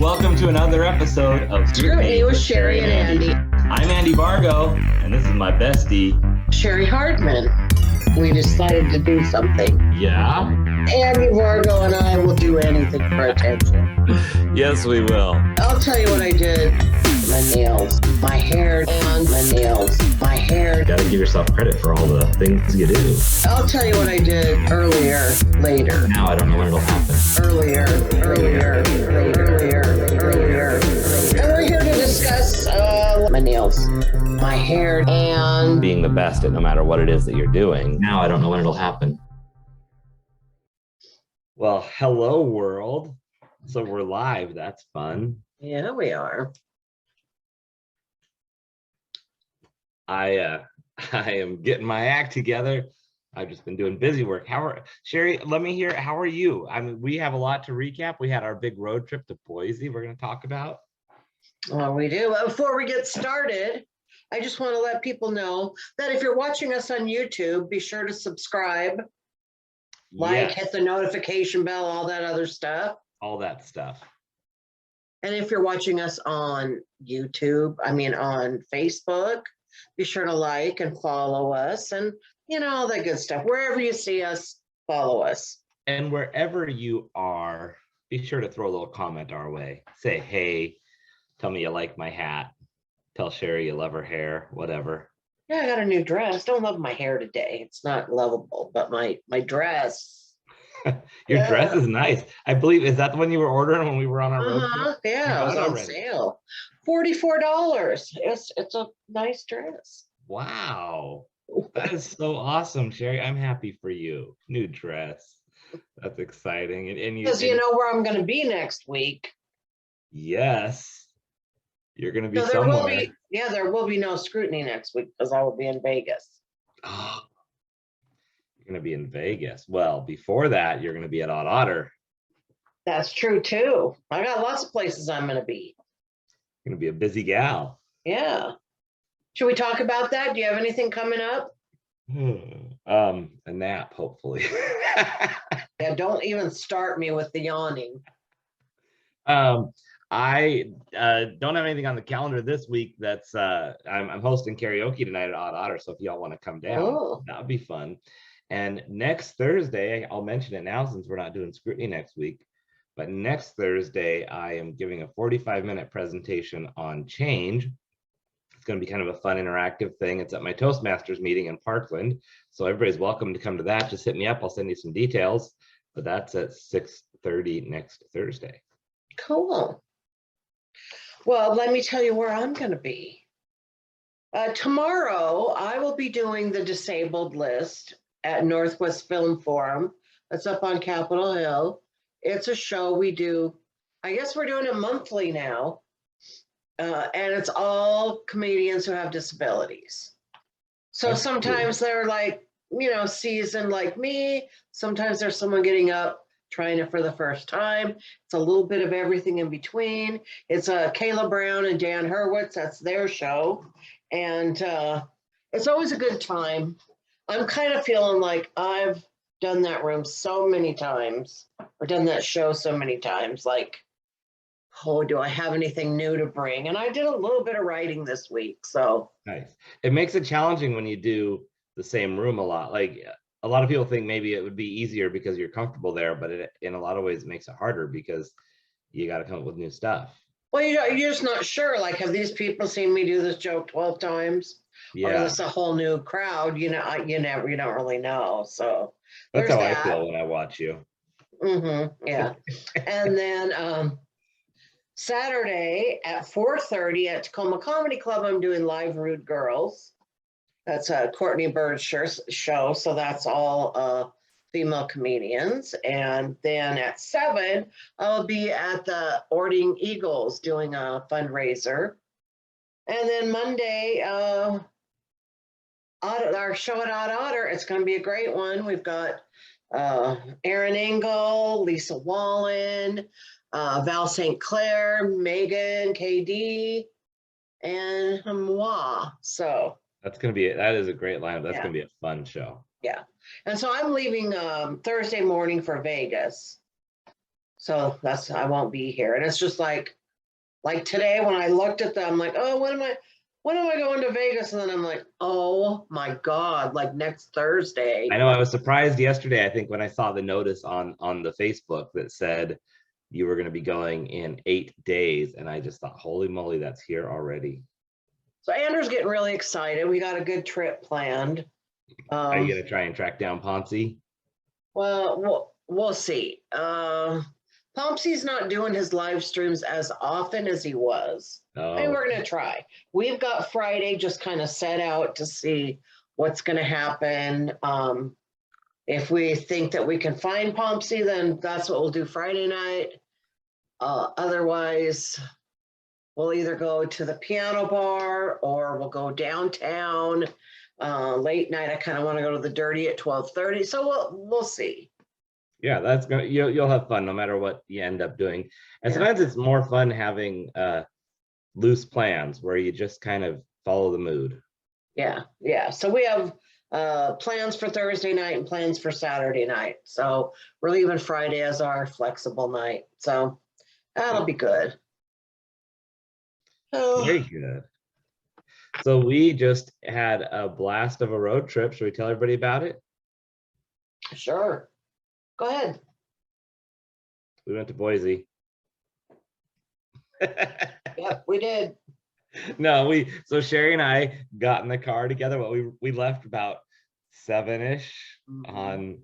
welcome to another episode of Scrutiny with Cheri and Andy. I'm Andy Vargo, and this is my bestie, Cheri Hardman. We decided to do something. Yeah? Andy Vargo and I will do anything for attention. Yes, we will. I'll tell you what I did. My nails, my hair, and my nails, my hair. You gotta give yourself credit for all the things you do. I'll tell you what I did earlier, later. Now I don't know when it'll happen. Earlier. And we're here to discuss my nails, my hair, and Being the best at no matter what it is that you're doing. Now I don't know when it'll happen. Well, hello world. So we're live. That's fun. yeah, we are. I am getting my act together. I've just been doing busy work. Cheri, let me hear, how are you? I mean, we have a lot to recap. We had our big road trip to Boise we're going to talk about. Well, we do. Before we get started, I just want to let people know that if you're watching us on YouTube, be sure to subscribe, Yes, hit the notification bell, all that other stuff. all that stuff. And if you're watching us on on Facebook, be sure to like and follow us and, all that good stuff. Wherever you see us, follow us. And wherever you are, be sure to throw a little comment our way. Say, hey, tell me you like my hat. Tell Cheri you love her hair, whatever. Yeah, I got a new dress. Don't love my hair today. It's not lovable, but my dress. Your dress is nice. I believe, is that the one you were ordering when we were on our road trip? Yeah, it was on sale. $44. It's a nice dress. Wow. That is so awesome, Cheri. I'm happy for you. New dress. That's exciting. And Because you know where I'm going to be next week. Yes. You're going to be So somewhere. there will be no scrutiny next week because I will be in Vegas. Oh, you're going to be in Vegas. Well, before that, you're going to be at Odd Otter. That's true too. I got lots of places I'm going to be. You're going to be a busy gal. Yeah. Should we talk about that? Do you have anything coming up? A nap, hopefully. Yeah, don't even start me with the yawning. I don't have anything on the calendar this week. That's I'm hosting karaoke tonight at Odd Otter, so if y'all want to come down, that would be fun. And next Thursday, I'll mention it now since we're not doing scrutiny next week, but next Thursday I am giving a 45-minute presentation on change. It's going to be kind of a fun interactive thing. It's at my Toastmasters meeting in Parkland, so everybody's welcome to come to that. Just hit me up, I'll send you some details, but that's at 6:30 next Thursday. Cool. Well, let me tell you where I'm going to be. Tomorrow, I will be doing the disabled list at Northwest Film Forum. That's up on Capitol Hill. It's a show we do. I guess we're doing it monthly now. And it's all comedians who have disabilities. So That's sometimes they're like, seasoned like me. Sometimes there's someone getting up, trying it for the first time. It's a little bit of everything in between. It's Kayla Brown and Dan Hurwitz. That's their show. And it's always a good time. I'm kind of feeling like I've done that room so many times or done that show so many times. Like, oh, do I have anything new to bring? And I did a little bit of writing this week. So nice. It makes it challenging when you do the same room a lot. Like a lot of people think maybe it would be easier because you're comfortable there, but in a lot of ways it makes it harder because you got to come up with new stuff. Well, you're just not sure. Like, have these people seen me do this joke 12 times? Yeah. Or is this a whole new crowd? You don't really know. So that's how I feel when I watch you. Yeah. And then Saturday at 4:30 at Tacoma Comedy Club, I'm doing Live Rude Girls. That's a Courtney Bird show. So that's all female comedians. And then at 7, I'll be at the Ording Eagles doing a fundraiser. And then Monday, our show at Odd Otter, it's going to be a great one. We've got Erin Engel, Lisa Wallen, Val St. Clair, Megan, KD, and moi. So that is a great lineup. That's going to be a fun show. Yeah. And so I'm leaving Thursday morning for Vegas. So I won't be here. And it's just like today when I looked at them, I'm like, oh, when am I going to Vegas? And then I'm like, oh my God, like next Thursday. I know, I was surprised yesterday, I think, when I saw the notice on the Facebook that said you were going to be going in 8 days. And I just thought, holy moly, that's here already. So Andrew's getting really excited. We got a good trip planned. Are you going to try and track down Ponzi? Well, we'll see. Pompsey's not doing his live streams as often as he was. Oh. I mean, we're going to try. We've got Friday just kind of set out to see what's going to happen. If we think that we can find Pompsey, then that's what we'll do Friday night. Otherwise, we'll either go to the piano bar or we'll go downtown. Late night, I kind of want to go to the Dirty at 12:30. So we'll see. Yeah, that's gonna you'll have fun no matter what you end up doing. And sometimes it's more fun having loose plans where you just kind of follow the mood. Yeah. So we have plans for Thursday night and plans for Saturday night. So we're leaving Friday as our flexible night. So that'll be good. Very good. So we just had a blast of a road trip. Should we tell everybody about it? Sure. Go ahead. We went to Boise. Yep, we did. No, so Cheri and I got in the car together. Well, we left about 7-ish on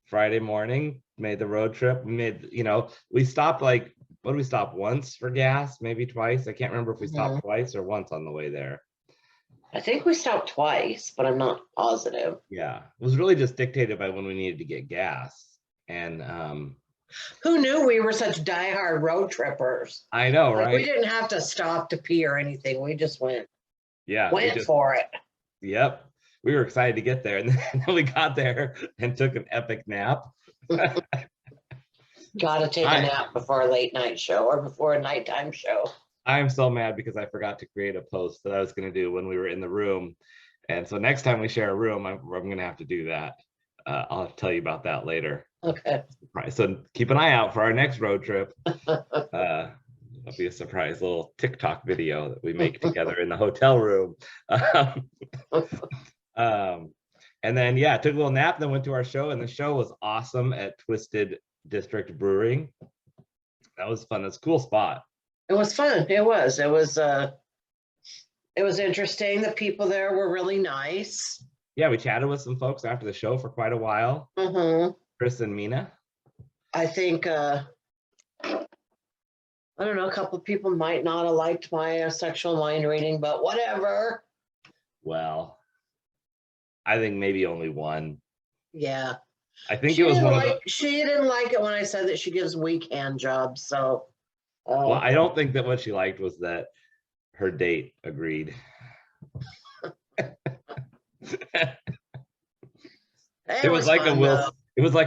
Friday morning, made the road trip. We stopped what did we stop once for gas? Maybe twice. I can't remember if we stopped twice or once on the way there. I think we stopped twice, but I'm not positive. Yeah, it was really just dictated by when we needed to get gas. And who knew we were such diehard road trippers? I know, right? We didn't have to stop to pee or anything. We just went. Yeah, went for it. Yep, we were excited to get there, and then we got there and took an epic nap. Got to take a nap before a late night show or before a nighttime show. I'm so mad because I forgot to create a post that I was going to do when we were in the room. And so next time we share a room, I'm going to have to do that. I'll tell you about that later. Okay. So keep an eye out for our next road trip. That'll be a surprise little TikTok video that we make together in the hotel room. And then, yeah, took a little nap, then went to our show, and the show was awesome at Twisted District Brewing. That was fun. It's a cool spot. It was fun. It was interesting. The people there were really nice. Yeah, we chatted with some folks after the show for quite a while. Chris and Mina. I think I don't know, a couple of people might not have liked my sexual mind reading, but whatever. Well, I think maybe only one. Yeah. I think it was one of the... She didn't like it when I said that she gives weak hand jobs, so... Well, I don't think that what she liked was that her date agreed. It was like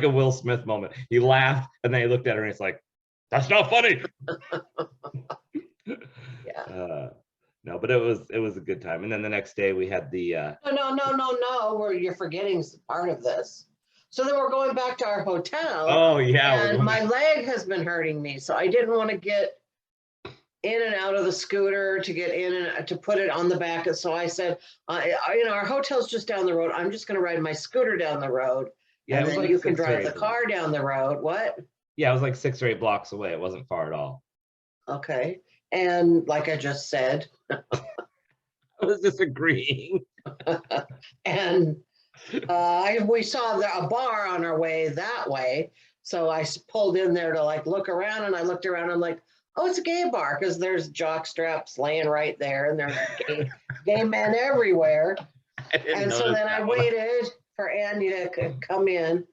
a Will Smith moment. He laughed and then he looked at her and he's like, "That's not funny." Yeah. No, but it was a good time. And then the next day we had the No, where you're forgetting part of this. So then we're going back to our hotel. Oh yeah. And my leg has been hurting me, so I didn't want to get in and out of the scooter to get in and to put it on the back. So I said, our hotel's just down the road. I'm just going to ride my scooter down the road. Yeah, and then you can drive the car down the road. What? Yeah, it was like 6 or 8 blocks away. It wasn't far at all. Okay. And like I just said, I was disagreeing. And we saw a bar on our way that way. So I pulled in there to look around, and I looked around and I'm like, oh, it's a gay bar, because there's jock straps laying right there and there's gay men everywhere. And so then I waited for Andy to come in,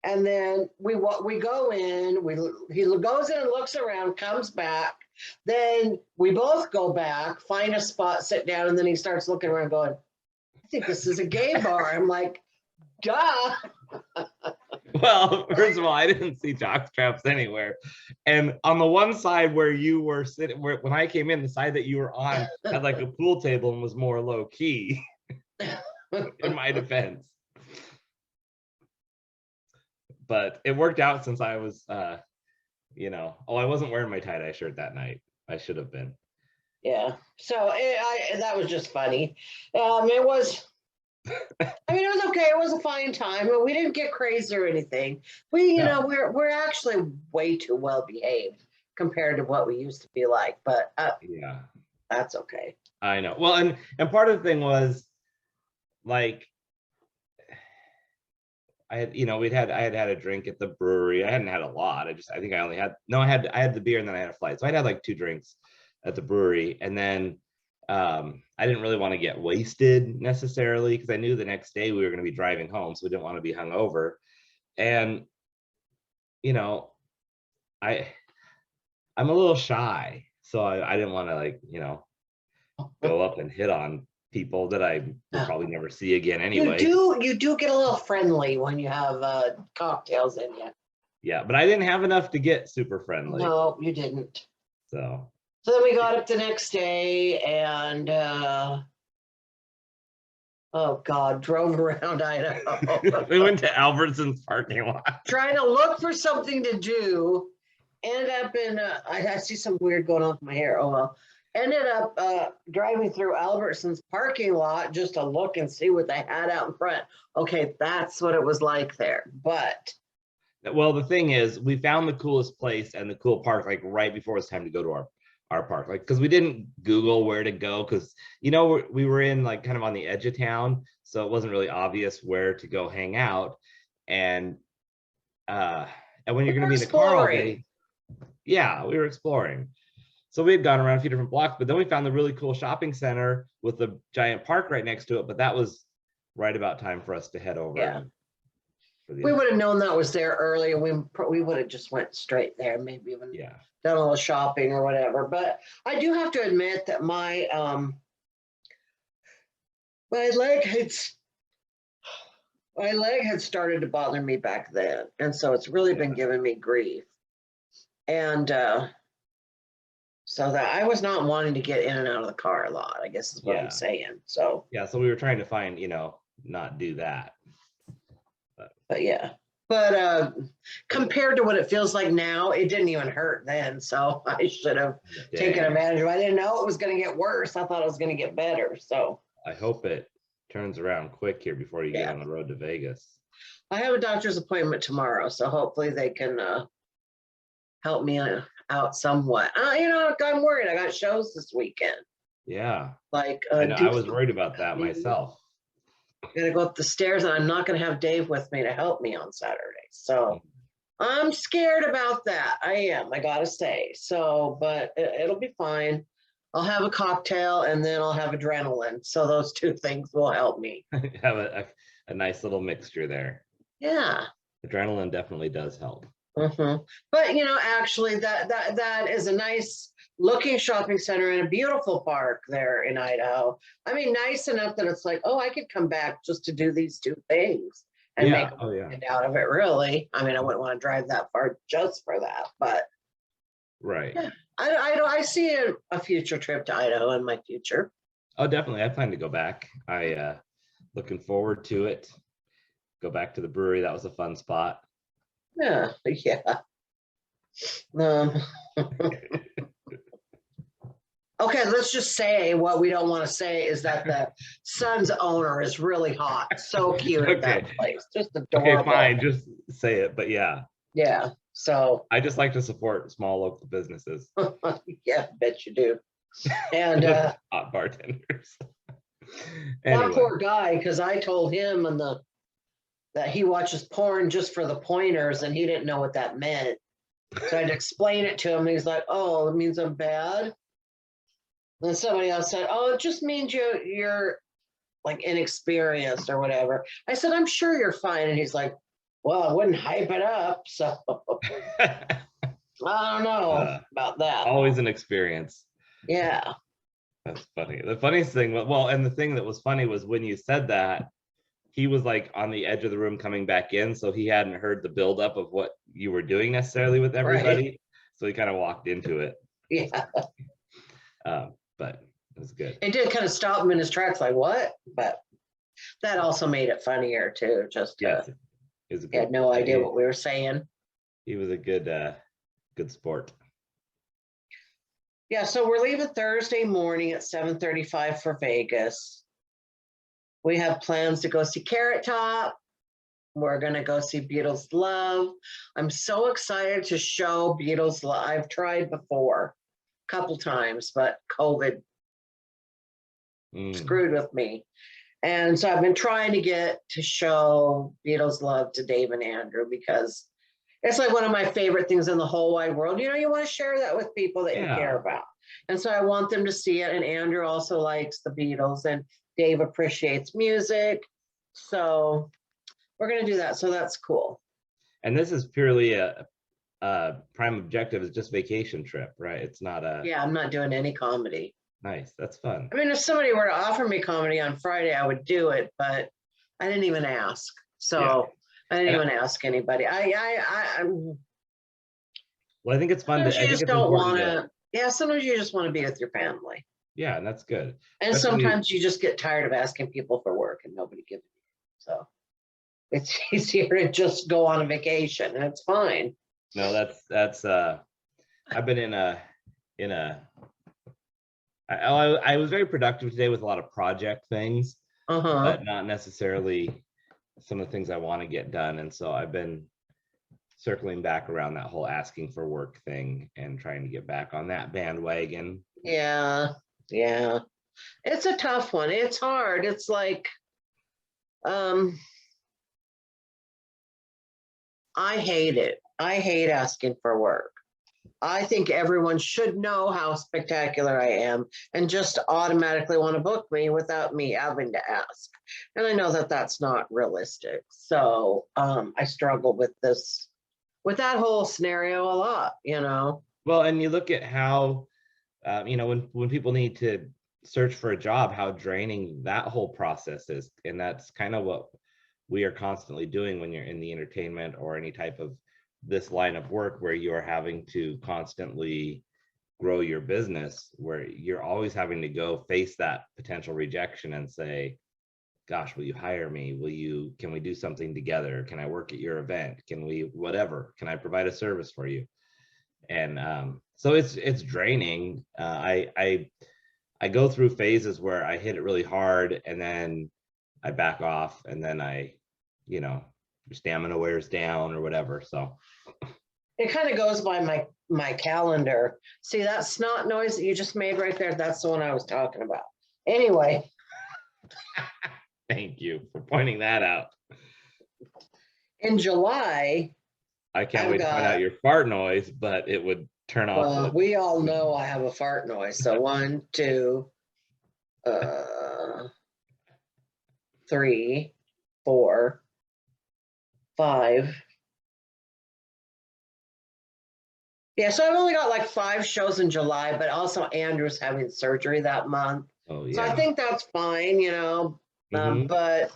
and then we go in, he goes in and looks around, comes back, then we both go back, find a spot, sit down, and then he starts looking around going, I think this is a gay bar. I'm like, duh. Well, first of all, I didn't see jock straps anywhere. And on the one side where you were sitting, when I came in, the side that you were on had like a pool table and was more low key, in my defense. But it worked out since I was you know, oh, I wasn't wearing my tie-dye shirt that night. I should have been. Yeah. So that was just funny. It was. I mean, it was okay. It was a fine time, but we didn't get crazy or anything. You know, we're actually way too well behaved compared to what we used to be like. But yeah, that's okay. I know. Well, and part of the thing was like I had, you know, I had a drink at the brewery. I hadn't had a lot. I think I only had, no, I had the beer and then I had a flight. So I'd had like 2 drinks at the brewery. And then I didn't really want to get wasted necessarily because I knew the next day we were going to be driving home. So we didn't want to be hungover. And, you know, I'm a little shy. So I didn't want to, like, you know, go up and hit on people that I will probably never see again anyway. You do get a little friendly when you have cocktails in you. Yeah, but I didn't have enough to get super friendly. No, you didn't. So then we got up the next day and oh God, drove around Idaho. We went to Albertson's parking lot. Trying to look for something to do. Ended up in, I see some weird going on with my hair. Oh well. Ended up driving through Albertson's parking lot just to look and see what they had out in front. Okay, that's what it was like there. But well, the thing is, we found the coolest place and the cool park like right before it was time to go to our park, like because we didn't Google where to go because, you know, we were in like kind of on the edge of town, so it wasn't really obvious where to go hang out. And when you're going to be in the car all day, yeah, we were exploring. So we had gone around a few different blocks, but then we found the really cool shopping center with the giant park right next to it. But that was right about time for us to head over. Yeah. We would have known that was there earlier. We would have just went straight there, maybe even done a little shopping or whatever. But I do have to admit that my leg had started to bother me back then, and so it's really been giving me grief. And so that I was not wanting to get in and out of the car a lot, I guess is what I'm saying. So yeah, so we were trying to find, you know, not do that. But yeah, but compared to what it feels like now, it didn't even hurt then. So I should have taken advantage of it. I didn't know it was going to get worse. I thought it was going to get better. So I hope it turns around quick here before you get on the road to Vegas. I have a doctor's appointment tomorrow, so hopefully they can help me out somewhat. You know, I'm worried. I got shows this weekend. Yeah. Like I know, I was worried about that myself. I'm gonna go up the stairs and I'm not gonna have Dave with me to help me on Saturday. So I'm scared about that. I am, I gotta say. So, but it'll be fine. I'll have a cocktail and then I'll have adrenaline. So those 2 things will help me. Have a nice little mixture there. Yeah. Adrenaline definitely does help. But you know, actually that is a nice looking shopping center and a beautiful park there in Idaho. I mean, nice enough that it's like, oh, I could come back just to do these 2 things and make a weekend out of it, really. I mean, I wouldn't want to drive that far just for that, but yeah, I see a future trip to Idaho in my future. Oh, definitely. I plan to go back. I looking forward to it. Go back to the brewery. That was a fun spot. Yeah. Okay, let's just say what we don't want to say is that the Sun's owner is really hot. So cute at that place. Just adorable. Okay, fine. Just say it. But yeah. Yeah. So I just like to support small local businesses. Yeah, bet you do. And hot bartenders. That poor guy, because I told him that he watches porn just for the pointers, and he didn't know what that meant. So I had to explain it to him, and he's like, "Oh, it means I'm bad." And somebody else said, "Oh, it just means you're like inexperienced or whatever." I said, "I'm sure you're fine." And he's like, "Well, I wouldn't hype it up, so I don't know about that." Always an experience. Yeah. That's funny. The funniest thing, well, and the thing that was funny was when you said that, he was like on the edge of the room coming back in, so he hadn't heard the buildup of what you were doing necessarily with everybody. Right. So he kind of walked into it. Yeah. But it was good. It did kind of stop him in his tracks, like, what? But that also made it funnier too. Just he had no idea what we were saying. He was a good good sport. Yeah, so we're leaving Thursday morning at 7:35 for Vegas. We have plans to go see Carrot Top. We're going to go see Beatles Love. I'm so excited to show Beatles Love. I've tried before a couple times, but COVID screwed with me. And so I've been trying to get to show Beatles Love to Dave and Andrew because it's like one of my favorite things in the whole wide world. You know, you want to share that with people that you care about. And so I want them to see it. And Andrew also likes the Beatles and Dave appreciates music. So we're going to do that. So that's cool. And this is purely a prime objective is just vacation trip, right? It's not a... Yeah, I'm not doing any comedy. Nice. That's fun. I mean, if somebody were to offer me comedy on Friday, I would do it, but I didn't even ask. So I didn't even ask anybody. Well, I think it's fun to, you just don't want to. Yeah, sometimes you just want to be with your family. Yeah, and that's good. And sometimes you just get tired of asking people for work and nobody gives you. So it's easier to just go on a vacation and it's fine. No, that's I've been I was very productive today with a lot of project things, but not necessarily some of the things I want to get done. And so I've been circling back around that whole asking for work thing and trying to get back on that bandwagon. Yeah. It's a tough one. It's hard. It's like, I hate it. I hate asking for work. I think everyone should know how spectacular I am and just automatically want to book me without me having to ask. And I know that that's not realistic. So I struggle with that whole scenario a lot, you know. Well, and you look at how, you know, when people need to search for a job, how draining that whole process is. And that's kind of what we are constantly doing when you're in the entertainment or any type of this line of work where you are having to constantly grow your business, where you're always having to go face that potential rejection and say, gosh, will you hire me? Can we do something together? Can I work at your event? Can we, whatever, can I provide a service for you? And so it's draining. I go through phases where I hit it really hard and then I back off and then you know, your stamina wears down or whatever. So it kind of goes by my calendar. See that snot noise that you just made right there? That's the one I was talking about. Anyway. Thank you for pointing that out. In July, I can't wait to find out your fart noise, but it would turn off. Well, we all know I have a fart noise. So 1, 2, 3, 4, 5. Yeah, so I've only got like 5 shows in July, but also Andrew's having surgery that month. Oh yeah. So I think that's fine, you know. But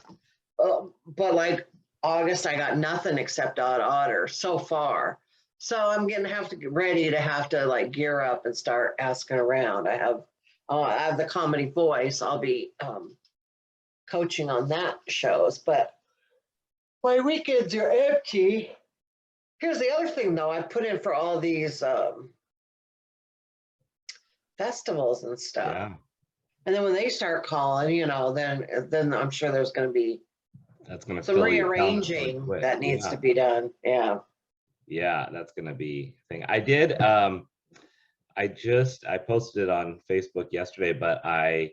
like August, I got nothing except Odd Otter so far. So I'm gonna have to get ready to have to like gear up and start asking around. I have the comedy voice. I'll be coaching on that shows, but my weekends are empty. Here's the other thing though, I put in for all these festivals and stuff. Yeah. And then when they start calling, you know, then I'm sure there's going to be some rearranging that needs to be done. Yeah. Yeah, that's going to be a thing. I did. I posted it on Facebook yesterday, but I'm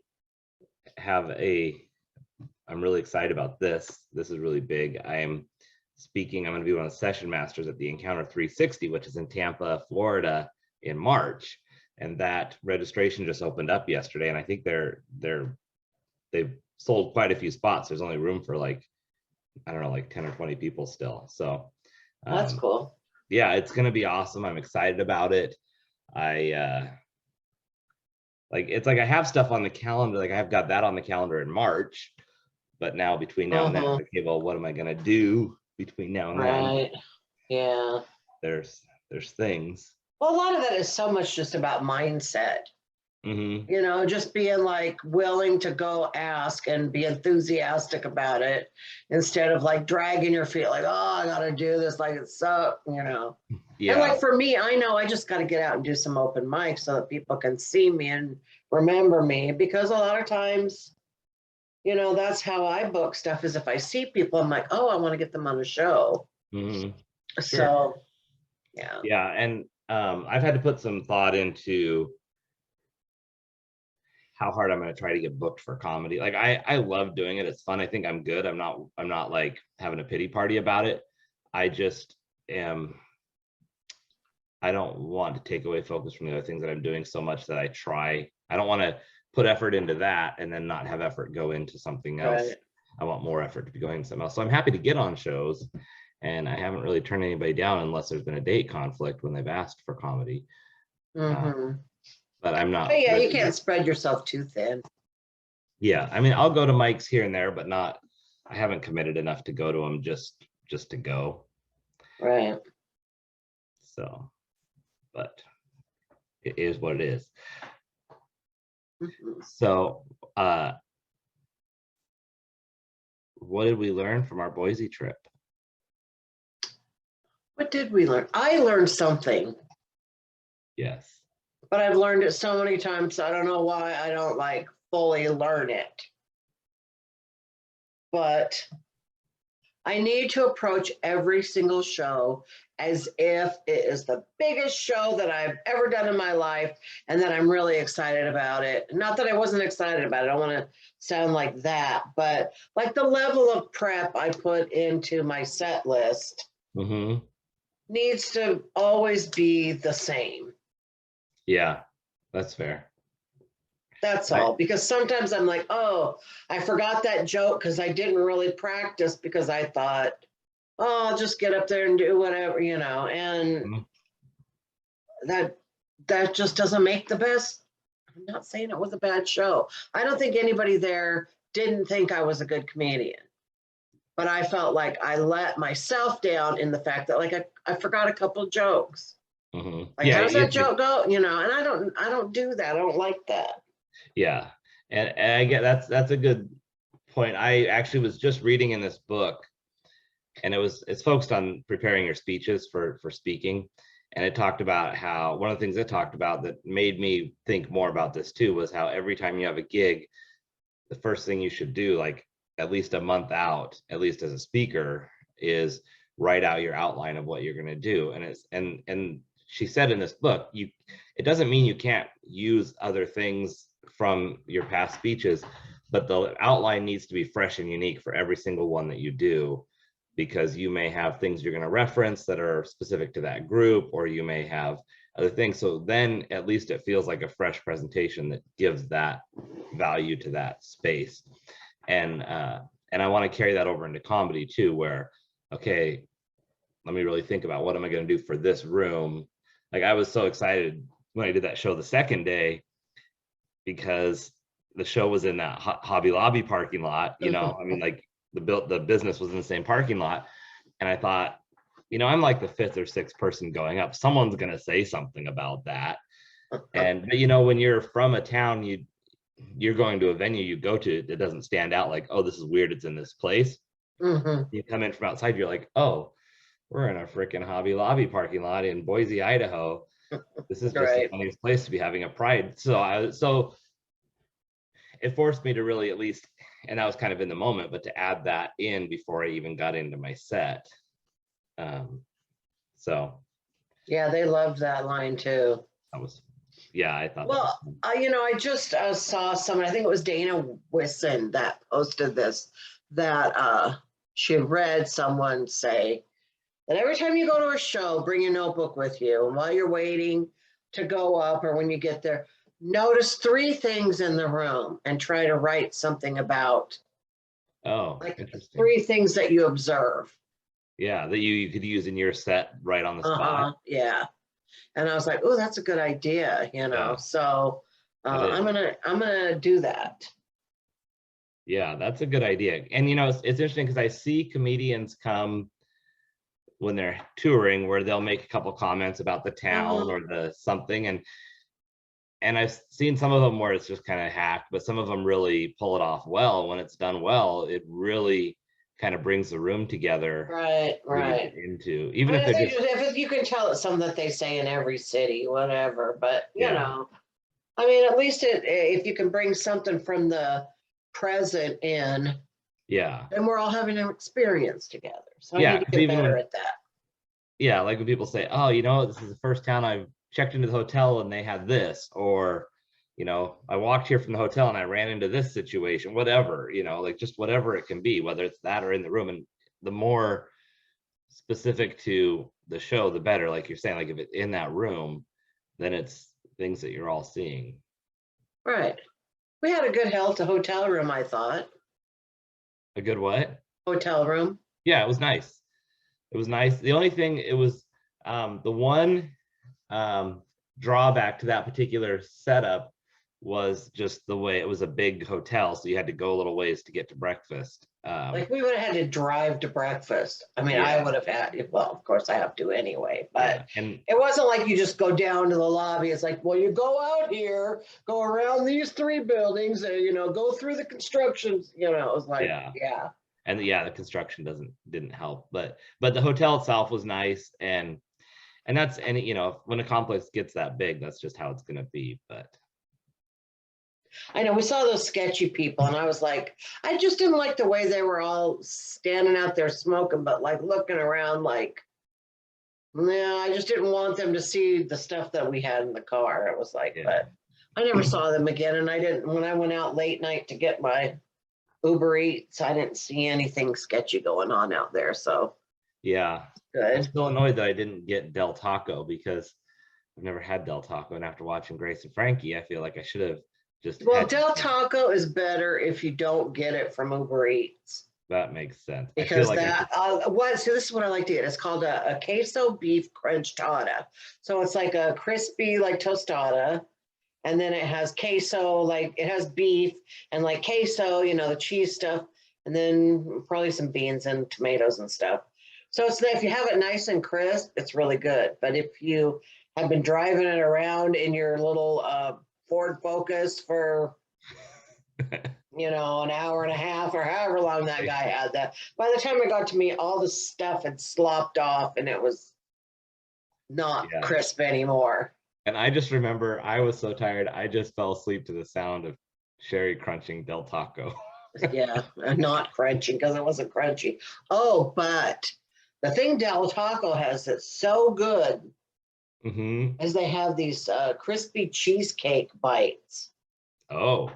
really excited about this. This is really big. I'm going to be one of the session masters at the Encounter 360, which is in Tampa, Florida in March. And that registration just opened up yesterday. And I think they've sold quite a few spots. There's only room for like, I don't know, like 10 or 20 people still. So that's cool. Yeah, it's going to be awesome. I'm excited about it. It's like I have stuff on the calendar. Like I've got that on the calendar in March, but now between now and then, okay, well, what am I going to do between now and then? Right. Yeah. There's things. Well, a lot of that is so much just about mindset. You know, just being like willing to go ask and be enthusiastic about it instead of like dragging your feet, like, oh, I got to do this. Like it's so, you know. Yeah. And like for me, I know I just got to get out and do some open mics so that people can see me and remember me, because a lot of times, you know, that's how I book stuff, is if I see people, I'm like, oh, I want to get them on a show. Sure. So, yeah. Yeah. And I've had to put some thought into how hard I'm going to try to get booked for comedy. Like I love doing it. It's fun. I think I'm good. I'm not like having a pity party about it. I just am. I don't want to take away focus from the other things that I'm doing so much that I don't want to put effort into that and then not have effort go into something else. Right. I want more effort to be going into something else. So I'm happy to get on shows, and I haven't really turned anybody down unless there's been a date conflict when they've asked for comedy. But I'm not. But yeah, you can't spread yourself too thin. Yeah, I mean, I'll go to mics here and there, but not. I haven't committed enough to go to them just to go. Right. So, but it is what it is. So, what did we learn from our Boise trip? What did we learn? I learned something. Yes. But I've learned it so many times, I don't know why I don't like fully learn it. But I need to approach every single show as if it is the biggest show that I've ever done in my life and that I'm really excited about it. Not that I wasn't excited about it. I don't want to sound like that, but like the level of prep I put into my set list needs to always be the same. Yeah, that's fair. That's all, because sometimes I'm like, oh, I forgot that joke because I didn't really practice because I thought, oh, I'll just get up there and do whatever, you know, and that just doesn't make the best. I'm not saying it was a bad show. I don't think anybody there didn't think I was a good comedian, but I felt like I let myself down in the fact that like I forgot a couple of jokes. Like, how does that joke go? You know, and I don't do that. I don't like that. Yeah. And I get that's a good point. I actually was just reading in this book, and it's focused on preparing your speeches for speaking. And it talked about how one of the things it talked about that made me think more about this too was how every time you have a gig, the first thing you should do, like at least a month out, at least as a speaker, is write out your outline of what you're going to do. And she said in this book, it doesn't mean you can't use other things from your past speeches, but the outline needs to be fresh and unique for every single one that you do, because you may have things you're going to reference that are specific to that group, or you may have other things. So then at least it feels like a fresh presentation that gives that value to that space. And I want to carry that over into comedy too, where, okay, let me really think about what am I going to do for this room. Like I was so excited when I did that show the second day, because the show was in that Hobby Lobby parking lot, you know, I mean, like the business was in the same parking lot. And I thought, you know, I'm like the fifth or sixth person going up. Someone's going to say something about that. And, you know, when you're from a town, you're going to a venue you go to that doesn't stand out like, oh, this is weird, it's in this place. You come in from outside, you're like, oh, we're in a freaking Hobby Lobby parking lot in Boise, Idaho. This is just the funniest place to be having a pride. So it forced me to really, at least, and that was kind of in the moment, but to add that in before I even got into my set. So yeah, they loved that line too. That was, yeah, I thought. Well, you know, I just saw someone, I think it was Dana Wisson that posted this, that she had read someone say that every time you go to a show, bring your notebook with you. And while you're waiting to go up or when you get there, notice 3 things in the room and try to write something about. Oh, like interesting. 3 things that you observe. Yeah, that you could use in your set right on the spot. Yeah. And I was like, oh, that's a good idea, you know. Yeah. So I'm gonna do that. Yeah, that's a good idea. And you know, it's interesting because I see comedians come when they're touring where they'll make a couple comments about the town or the something, and and I've seen some of them where it's just kind of hacked, but some of them really pull it off well. When it's done well, it really kind of brings the room together. Right. Into, even I if mean, they're just, if you can tell it's something that they say in every city, whatever. But you yeah, know, I mean, at least if you can bring something from the present in, yeah, then we're all having an experience together. So I yeah. need to 'Cause get even better when, at that. yeah, like when people say, oh, this is the first town I've checked into the hotel and they had this, or I walked here from the hotel and I ran into this situation, whatever, like just whatever it can be, whether it's that or in the room. And the more specific to the show, the better. Like you're saying, like if it's in that room, then it's things that you're all seeing. Right. We had a good hotel room, I thought. A good what? Hotel room. Yeah, it was nice. It was nice. The only thing, it was the one drawback to that particular setup was just the way it was a big hotel, so you had to go a little ways to get to breakfast. Like we would have had to drive to breakfast. I mean, I Yeah, would have had, well, of course I have to anyway, but yeah, and it wasn't like you just go down to the lobby. It's like, well, you go out here, go around these 3 buildings and, go through the constructions, it was like, yeah, yeah. and yeah, the construction didn't help, but the hotel itself was nice, and that's, and when a complex gets that big, that's just how it's going to be. But I know we saw those sketchy people and I was like, I just didn't like the way they were all standing out there smoking, but like looking around like, no, I just didn't want them to see the stuff that we had in the car. It was like, yeah, but I never saw them again. And I didn't, when I went out late night to get my Uber Eats, I didn't see anything sketchy going on out there. So yeah, I'm good. still annoyed that I didn't get Del Taco, because I've never had Del Taco, and after watching Grace and Frankie, I feel like I should have just Well, had. Del Taco is better if you don't get it from Uber Eats. That makes sense. I feel Because like that so this is what I like to get. It's called a queso beef crunch tostada. So it's like a crispy like tostada, and then it has queso, like it has beef and like queso, the cheese stuff, and then probably some beans and tomatoes and stuff. So it's if you have it nice and crisp, it's really good. But if you have been driving it around in your little Ford Focus for an hour and a half or however long that guy had that. By the time it got to me, all the stuff had slopped off and it was not crisp anymore. And I just remember I was so tired, I just fell asleep to the sound of Cheri crunching Del Taco. Yeah, not crunching because it wasn't crunchy. Oh, but the thing Del Taco has that's so good is they have these crispy cheesecake bites. Oh.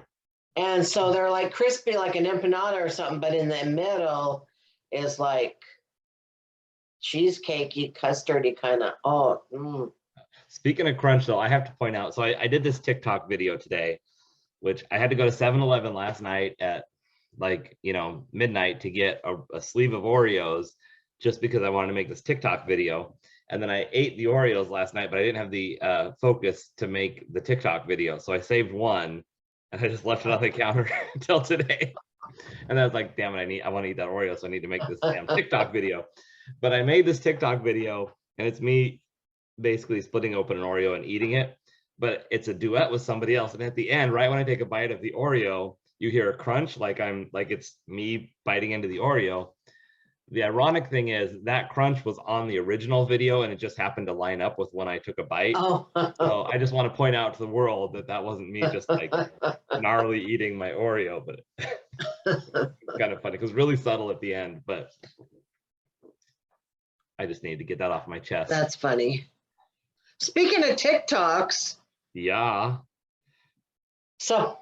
And so they're like crispy like an empanada or something, but in the middle is like cheesecakey, custardy kind of. Speaking of crunch, though, I have to point out, so I did this TikTok video today, which I had to go to 7-Eleven last night at midnight to get a sleeve of Oreos, just because I wanted to make this TikTok video. And then I ate the Oreos last night, but I didn't have the focus to make the TikTok video. So I saved one and I just left it on the counter until today. And I was like, damn it, I want to eat that Oreo, so I need to make this damn TikTok video. But I made this TikTok video, and it's me basically splitting open an Oreo and eating it, but it's a duet with somebody else. And at the end, right when I take a bite of the Oreo, you hear a crunch, like it's me biting into the Oreo. The ironic thing is that crunch was on the original video, and it just happened to line up with when I took a bite. Oh. So I just want to point out to the world that wasn't me just like gnarly eating my Oreo, but it's kind of funny because really subtle at the end, but I just need to get that off my chest. That's funny. Speaking of TikToks. Yeah. So,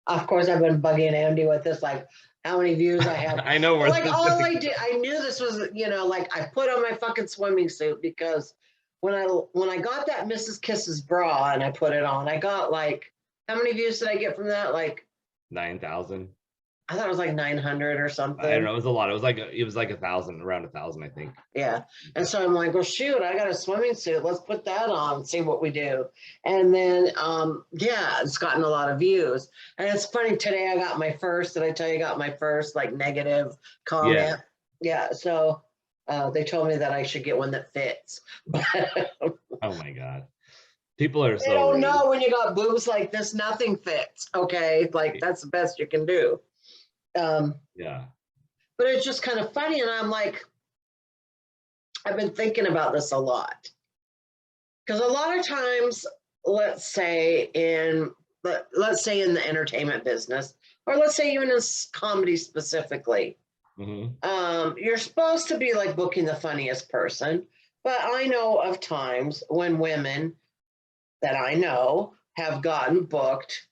of course, I've been bugging Andy with this, like how many views I have. I know. Like all I did, I knew this was, like I put on my fucking swimming suit because when I got that Mrs. Kiss's bra and I put it on, I got like, how many views did I get from that? Like 9,000. I thought it was like 900 or something. I don't know. It was a lot. It was like 1,000, around 1,000, I think. Yeah. And so I'm like, well, shoot, I got a swimming suit. Let's put that on and see what we do. And then, it's gotten a lot of views. And it's funny, today I got my first, did I tell you I got my first like negative comment? Yeah. So they told me that I should get one that fits. Oh my God. People are They so don't rude. know when you got boobs like this, nothing fits. Okay, like that's the best you can do. Yeah. But it's just kind of funny, and I'm like, I've been thinking about this a lot because a lot of times, let's say in the entertainment business, or let's say even in comedy specifically, you're supposed to be like booking the funniest person. But I know of times when women that I know have gotten booked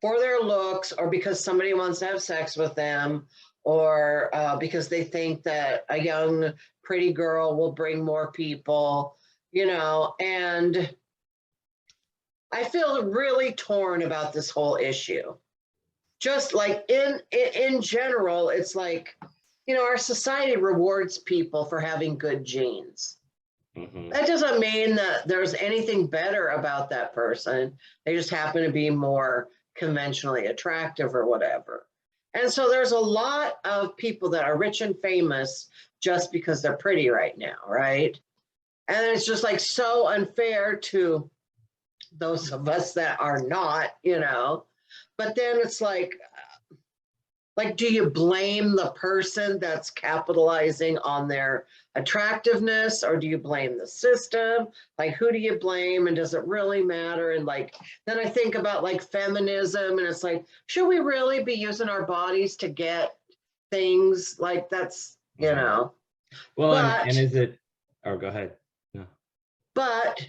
for their looks, or because somebody wants to have sex with them, or because they think that a young, pretty girl will bring more people, and I feel really torn about this whole issue. Just like in general, it's like, our society rewards people for having good genes. That doesn't mean that there's anything better about that person. They just happen to be more conventionally attractive or whatever. And so there's a lot of people that are rich and famous just because they're pretty right now, right? And it's just like so unfair to those of us that are not, But then it's like, do you blame the person that's capitalizing on their attractiveness, or do you blame the system? Like, who do you blame, and does it really matter? And then I think about feminism, and it's like, should we really be using our bodies to get things? Like, that's, Well, but, and is it, oh, go ahead. No. But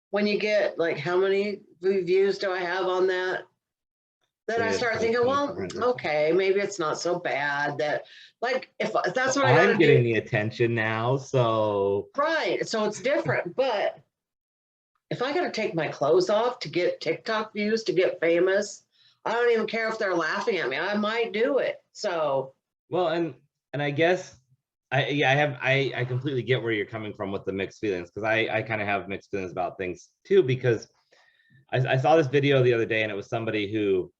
when you get how many views do I have on that? Then I start thinking, well, okay, maybe it's not so bad that, if that's what I gotta do. I'm getting the attention now, so. Right, so it's different, but if I gotta take my clothes off to get TikTok views, to get famous, I don't even care if they're laughing at me. I might do it, so. Well, and I guess, I completely get where you're coming from with the mixed feelings, because I kind of have mixed feelings about things too, because I saw this video the other day, and it was somebody who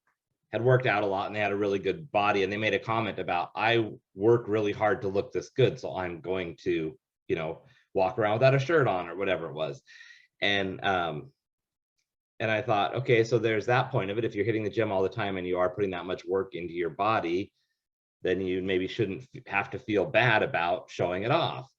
had worked out a lot and they had a really good body, and they made a comment about, I work really hard to look this good, so I'm going to, walk around without a shirt on or whatever it was. And I thought, okay, so there's that point of it. If you're hitting the gym all the time and you are putting that much work into your body, then you maybe shouldn't have to feel bad about showing it off.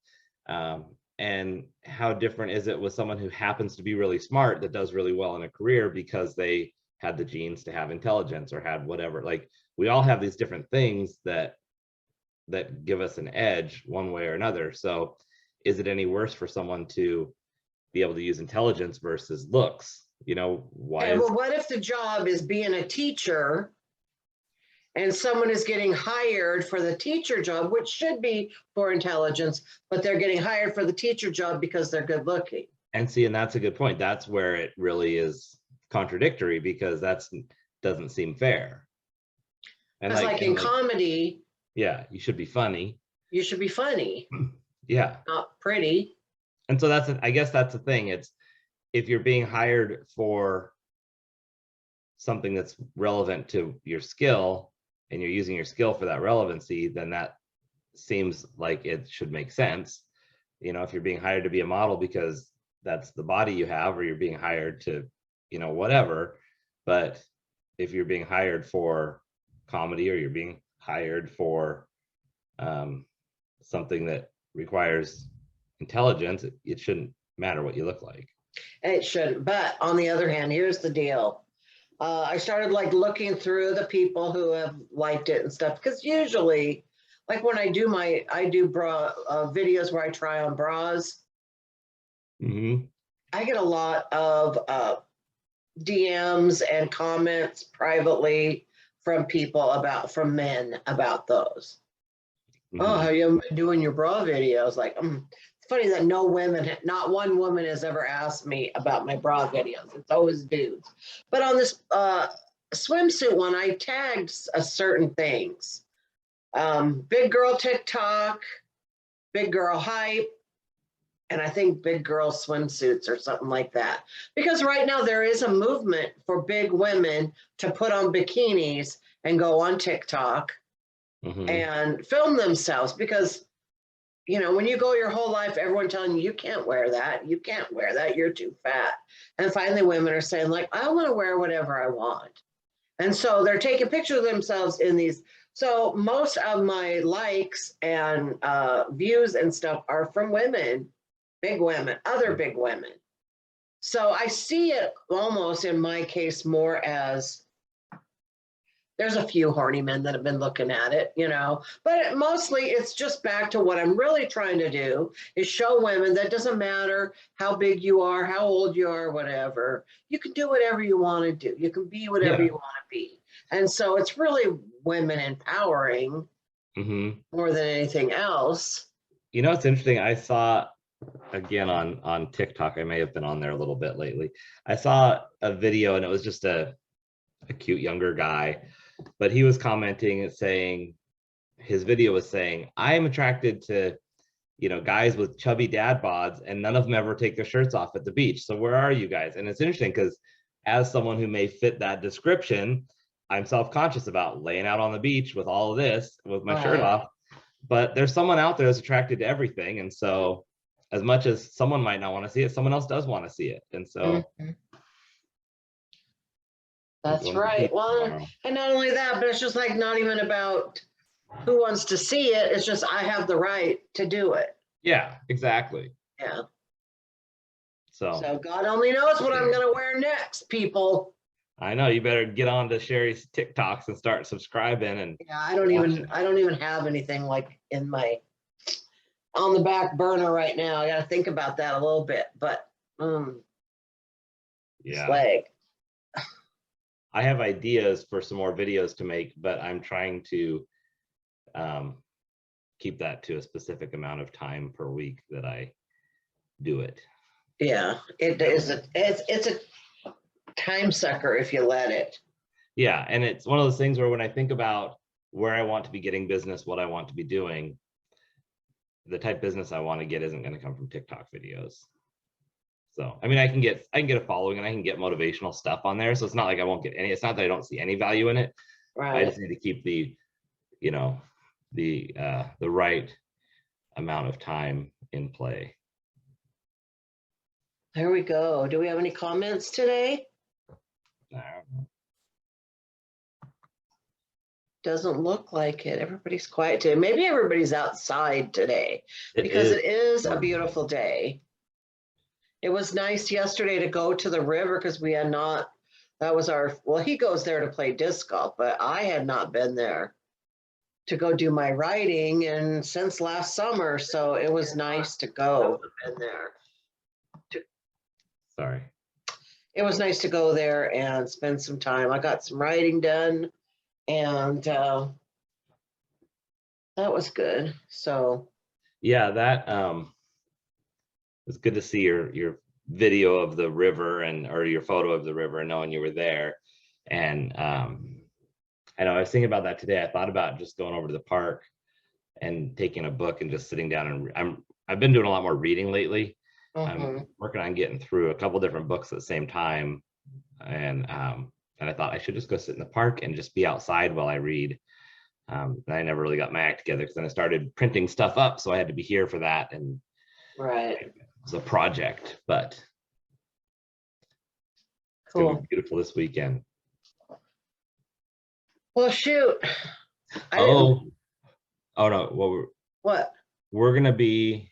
And how different is it with someone who happens to be really smart, that does really well in a career because they had the genes to have intelligence or had whatever? Like, we all have these different things that give us an edge one way or another. So is it any worse for someone to be able to use intelligence versus looks? Why well, what if the job is being a teacher, and someone is getting hired for the teacher job, which should be for intelligence, but they're getting hired for the teacher job because they're good looking? And that's a good point. That's where it really is contradictory, because doesn't seem fair. And in comedy, yeah, you should be funny. You should be funny. Yeah. Not pretty. And so I guess that's the thing. It's, if you're being hired for something that's relevant to your skill, and you're using your skill for that relevancy, then that seems like it should make sense. If you're being hired to be a model because that's the body you have, or you're being hired to, whatever. But if you're being hired for comedy, or you're being hired for something that requires intelligence, it shouldn't matter what you look like. It shouldn't. But on the other hand, here's the deal. I started looking through the people who have liked it and stuff, because usually, when I do bra videos where I try on bras, I get a lot of DMs and comments privately from from men about those. Oh, how you doing your bra videos? It's funny that not one woman has ever asked me about my bra videos. It's always dudes. But on this swimsuit one, I tagged certain things. Big girl TikTok, big girl hype, and I think big girl swimsuits or something like that. Because right now there is a movement for big women to put on bikinis and go on TikTok and film themselves, because you know, when you go your whole life, everyone telling you, you can't wear that, you can't wear that, you're too fat. And finally women are saying like, I want to wear whatever I want. And so they're taking pictures of themselves in these. So most of my likes and views and stuff are from women, big women, other big women. So I see it almost in my case more as, there's a few horny men that have been looking at it, you know, but mostly it's just back to what I'm really trying to do is show women that doesn't matter how big you are, how old you are, whatever, you can do whatever you want to do. You can be whatever you want to be. And so it's really women empowering more than anything else. You know, it's interesting. I saw, again, on TikTok, I may have been on there a little bit lately. I saw a video and it was just a cute younger guy, but he was commenting and saying, his video was saying, I am attracted to, you know, guys with chubby dad bods and none of them ever take their shirts off at the beach. So where are you guys? And it's interesting because as someone who may fit that description, I'm self-conscious about laying out on the beach with all of this, with my shirt off, but there's someone out there that's attracted to everything. And so as much as someone might not want to see it, someone else does want to see it. And so that's right. Well, and not only that, but it's just like not even about who wants to see it. It's just I have the right to do it. Yeah, exactly. Yeah. So God only knows what I'm going to wear next, people. I know, you better get on to Cheri's TikToks and start subscribing. And yeah, I don't even have anything like in my on the back burner right now. I got to think about that a little bit, but yeah. Slag. I have ideas for some more videos to make, but I'm trying to keep that to a specific amount of time per week that I do it. Yeah, it's a time sucker if you let it. Yeah, and it's one of those things where when I think about where I want to be getting business, what I want to be doing, the type of business I want to get isn't going to come from TikTok videos. So, I mean, I can get a following and I can get motivational stuff on there. So it's not like I won't get any, it's not that I don't see any value in it. Right. I just need to keep the, you know, the right amount of time in play. There we go. Do we have any comments today? No. Doesn't look like it. Everybody's quiet today. Maybe everybody's outside today because it is a beautiful day. It was nice yesterday to go to the river because we had not, that was our, well, he goes there to play disc golf, but I had not been there to go do my writing and since last summer. So it was nice to go in there. Sorry. It was nice to go there and spend some time. I got some writing done and that was good. So yeah, that it's good to see your video of the river or your photo of the river and knowing you were there. And I know I was thinking about that today. I thought about just going over to the park and taking a book and just sitting down and I've been doing a lot more reading lately. I'm working on getting through a couple different books at the same time. And I thought I should just go sit in the park and just be outside while I read. And I never really got my act together because then I started printing stuff up. So I had to be here for that. And it was a project, but it's gonna be beautiful this weekend. Well, shoot. Oh no. Well, what? We're gonna be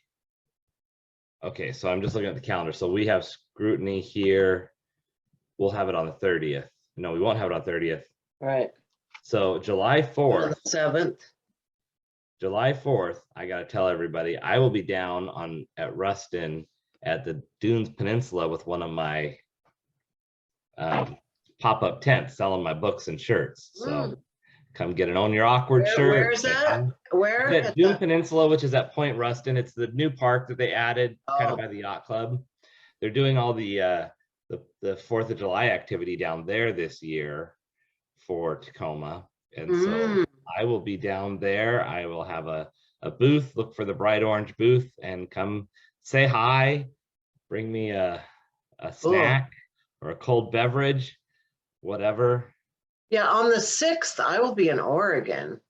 okay. So I'm just looking at the calendar. So we have Scrutiny here. We'll have it on the 30th. No, we won't have it on 30th. Right. So July 4th. 7th. July 4th, I got to tell everybody, I will be down at Ruston at the Dunes Peninsula with one of my pop-up tents selling my books and shirts. So come get an Own Your Awkward shirt. Where's that? Where? At Dune Peninsula, which is at Point Ruston. It's the new park that they added kind of by the yacht club. They're doing all the 4th of July activity down there this year for Tacoma. And so I will be down there. I will have a booth, look for the bright orange booth and come say hi, bring me a snack or a cold beverage, whatever. Yeah, on the 6th, I will be in Oregon.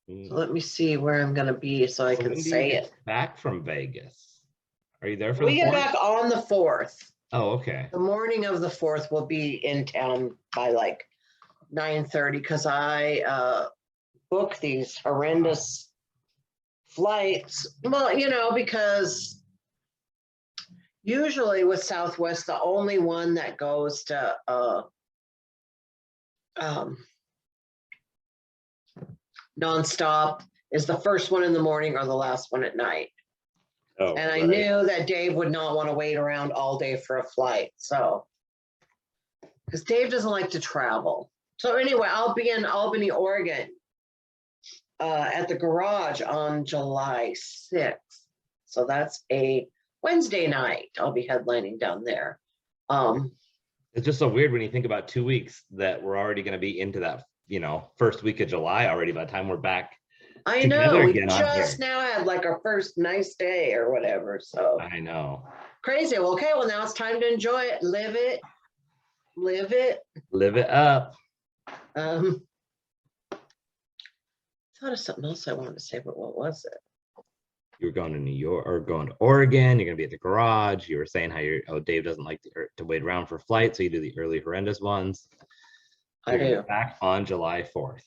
So let me see where I'm going to be so I can when do say you get it. back from Vegas? Are you there for We the get 4th? back on the 4th. Oh, okay. The morning of the 4th, we'll be in town by like 9:30 because I booked these horrendous flights. Well, you know, because usually with Southwest, the only one that goes to nonstop is the first one in the morning or the last one at night. Oh, and I knew that Dave would not want to wait around all day for a flight. So, because Dave doesn't like to travel. So anyway, I'll be in Albany, Oregon at the garage on July 6th. So that's a Wednesday night. I'll be headlining down there. It's just so weird when you think about 2 weeks that we're already going to be into that, first week of July already by the time we're back. I know. We just now had like our first nice day or whatever. So I know. Crazy. Well, okay. Well, now it's time to enjoy it. Live it. Live it. Live it up. I thought of something else I wanted to say, but what was it? You were going to New York or going to Oregon. You're going to be at the garage. You were saying how Dave doesn't like to wait around for flights, so you do the early horrendous ones. You're going to be back on July 4th.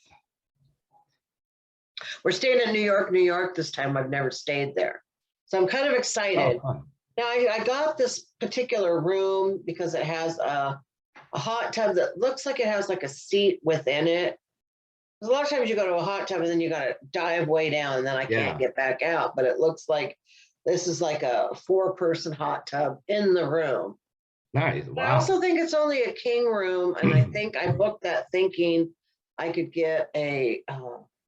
We're staying in New York this time. I've never stayed there. So I'm kind of excited. Oh, now I got this particular room because it has a hot tub that looks like it has like a seat within it. A lot of times you go to a hot tub and then you got to dive way down and then I can't get back out. But it looks like this is like a 4-person hot tub in the room. Nice. Wow. I also think it's only a king room. And I think I booked that thinking I could get a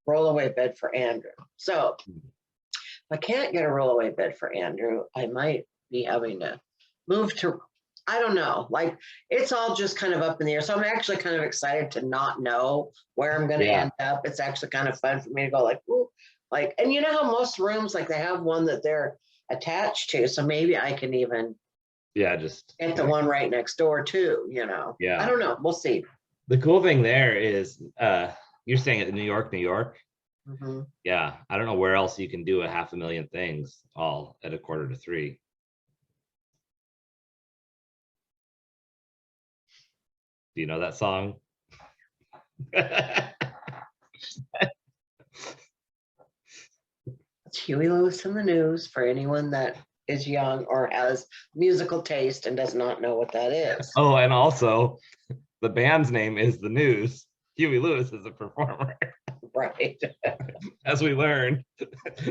rollaway bed for Andrew. So if I can't get a rollaway bed for Andrew, I might be having to move to, I don't know, like it's all just kind of up in the air. So I'm actually kind of excited to not know where I'm going to end up. It's actually kind of fun for me to go like, ooh, like, and you know how most rooms, like they have one that they're attached to. So maybe I can even just get the one right next door too, I don't know. We'll see. The cool thing there is you're staying at New York. Mm-hmm. Yeah, I don't know where else you can do a 500,000 things all at 2:45. Do you know that song? It's Huey Lewis and the News for anyone that is young or has musical taste and does not know what that is. Oh, and also the band's name is The News. Huey Lewis is a performer. Right. As we learned,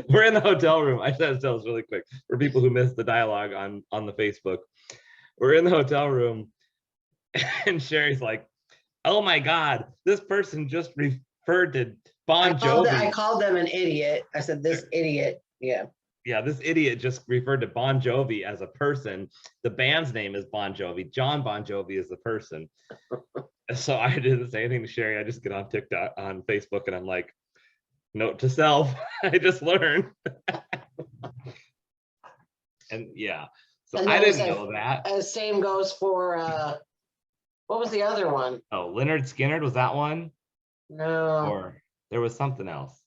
we're in the hotel room. I should tell us really quick for people who missed the dialogue on the Facebook. We're in the hotel room and Cheri's like, oh my God, this person just referred to Bon Jovi. I called them an idiot. I said, this idiot. Yeah. Yeah, this idiot just referred to Bon Jovi as a person. The band's name is Bon Jovi. John Bon Jovi is the person. So I didn't say anything to Cheri. I just get on TikTok, on Facebook, and I'm like, note to self, I just learned. And yeah, so and I didn't know that. Same goes for, what was the other one? Oh, Leonard Skinner, was that one? No. Or there was something else.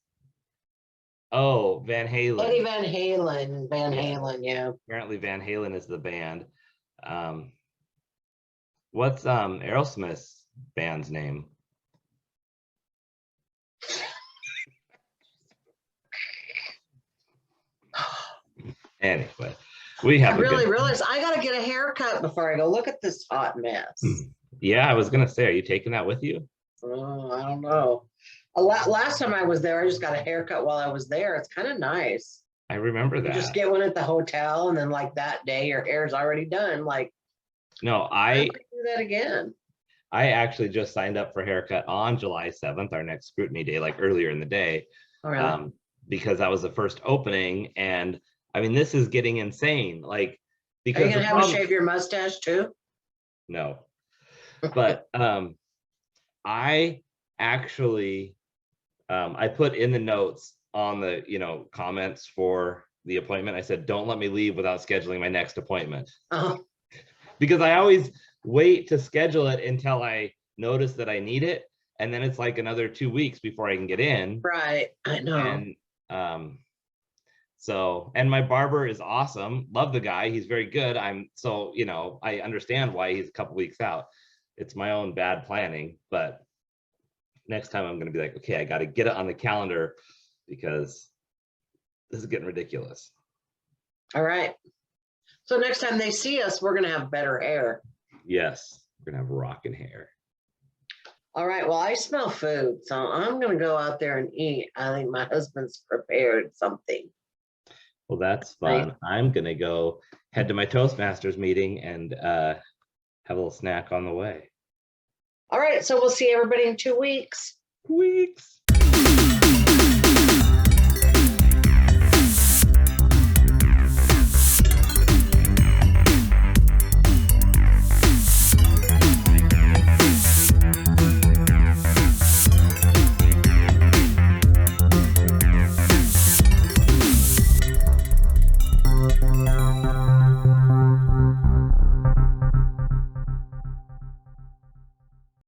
Oh, Van Halen. Eddie Van Halen. Van Halen, yeah. Apparently Van Halen is the band. What's Aerosmith's band's name? Anyway, we have. I really realized I got to get a haircut before I go. Look at this hot mess. Yeah, I was gonna say, are you taking that with you? Oh, I don't know. Last time I was there, I just got a haircut while I was there. It's kind of nice. I remember that. You just get one at the hotel, and then like that day, your hair's already done. Like, no, I do that again. I actually just signed up for a haircut on July 7th, our next scrutiny day, like earlier in the day, because that was the first opening. And I mean, this is getting insane. Like, because are you gonna have to shave your mustache too? No, but I actually I put in the notes on the comments for the appointment. I said, don't let me leave without scheduling my next appointment. Because I always wait to schedule it until I notice that I need it. and then it's like another 2 weeks before I can get in. Right. I know. And so, and my barber is awesome. Love the guy. He's very good. So, I understand why he's a couple weeks out. It's my own bad planning, but next time I'm going to be like, okay, I got to get it on the calendar because this is getting ridiculous. All right. So next time they see us, we're going to have better hair. Yes. We're going to have rocking hair. All right. Well, I smell food, so I'm going to go out there and eat. I think my husband's prepared something. Well, that's fun. Right. I'm going to go head to my Toastmasters meeting and have a little snack on the way. All right. So we'll see everybody in 2 weeks. Weeks.